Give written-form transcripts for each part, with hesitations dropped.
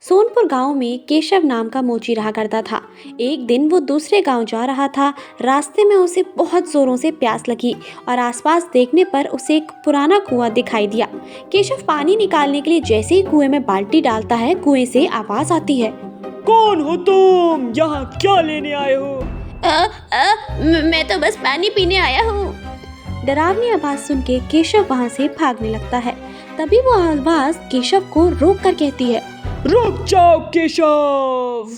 सोनपुर गांव में केशव नाम का मोची रहा करता था। एक दिन वो दूसरे गांव जा रहा था। रास्ते में उसे बहुत जोरों से प्यास लगी और आसपास देखने पर उसे एक पुराना कुआं दिखाई दिया। केशव पानी निकालने के लिए जैसे ही कुएं में बाल्टी डालता है, कुएं से आवाज आती है। कौन हो तुम? यहाँ क्या लेने आए हो? मैं तो बस पानी पीने आया हूँ। डरावनी आवाज सुन के केशव वहाँ से भागने लगता है। तभी वो आवाज केशव को रोक कर कहती है, रुक जाओ केशव,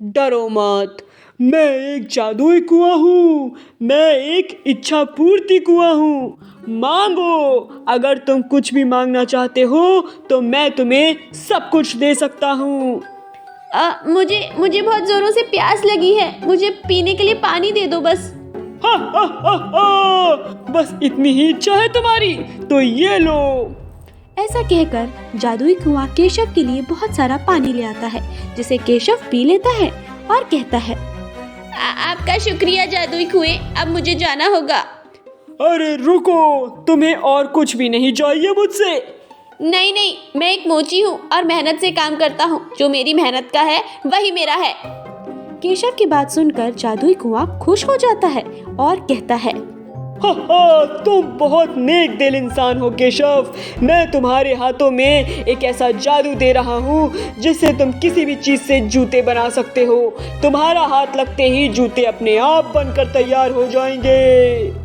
डरो मत। मैं एक जादुई कुआं हूँ। मैं एक इच्छा पूर्ति कुआं हूँ। मांगो, अगर तुम कुछ भी मांगना चाहते हो तो मैं तुम्हें सब कुछ दे सकता हूँ। मुझे बहुत जोरों से प्यास लगी है। मुझे पीने के लिए पानी दे दो बस। हा हा हा हा, बस इतनी ही इच्छा है तुम्हारी, तो ये लो। ऐसा कहकर जादुई कुआं केशव के लिए बहुत सारा पानी ले आता है, जिसे केशव पी लेता है और कहता है, आपका शुक्रिया जादुई कुएं, अब मुझे जाना होगा। अरे रुको, तुम्हें और कुछ भी नहीं चाहिए मुझसे? नहीं, मैं एक मोची हूँ और मेहनत से काम करता हूँ। जो मेरी मेहनत का है वही मेरा है। केशव की बात सुनकर जादुई कुआं खुश हो जाता है और कहता है, तुम बहुत नेक दिल इंसान हो केशव। मैं तुम्हारे हाथों में एक ऐसा जादू दे रहा हूँ जिससे तुम किसी भी चीज से जूते बना सकते हो। तुम्हारा हाथ लगते ही जूते अपने आप बनकर तैयार हो जाएंगे।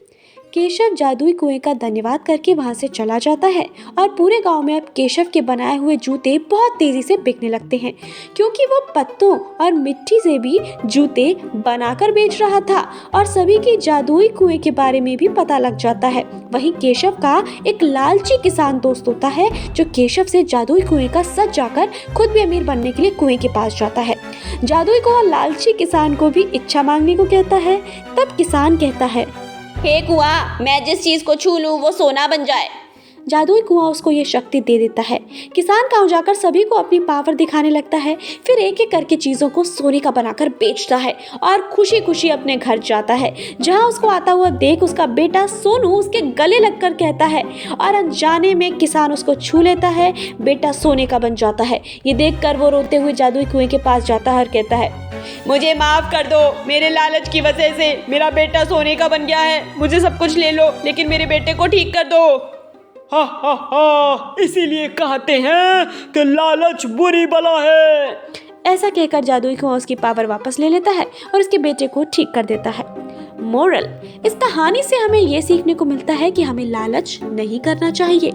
केशव जादुई कुएं का धन्यवाद करके वहां से चला जाता है और पूरे गांव में अब केशव के बनाए हुए जूते बहुत तेजी से बिकने लगते हैं, क्योंकि वो पत्तों और मिट्टी से भी जूते बनाकर बेच रहा था और सभी की जादुई कुएं के बारे में भी पता लग जाता है। वहीं केशव का एक लालची किसान दोस्त होता है जो केशव से जादुई कुएं का सच जाकर खुद भी अमीर बनने के लिए कुएं के पास जाता है। जादुई कुआं लालची किसान को भी इच्छा मांगने को कहता है। तब किसान कहता है, हे कुआं, मैं जिस चीज को छू लूं वो सोना बन जाए। जादुई कुआं उसको ये शक्ति दे देता है। किसान गांव जाकर सभी को अपनी पावर दिखाने लगता है, फिर एक एक करके चीजों को सोने का बनाकर बेचता है और खुशी खुशी अपने घर जाता है, जहां उसको आता हुआ देख उसका बेटा सोनू उसके गले लगकर कहता है और अनजाने में किसान उसको छू लेता है। बेटा सोने का बन जाता है। ये देखकर वो रोते हुए जादुई कुएं के पास जाता है और कहता है, मुझे माफ कर दो, मेरे लालच की वजह से मेरा बेटा सोने का बन गया है। मुझे सब कुछ ले लो, लेकिन मेरे बेटे को ठीक कर दो। हा हा हा, इसीलिए कहते हैं कि लालच बुरी बला है। ऐसा कहकर जादुई कुआं उसकी पावर वापस ले लेता है और उसके बेटे को ठीक कर देता है। मोरल, इस कहानी से हमें ये सीखने को मिलता है कि हमें लालच नहीं करना चाहिए।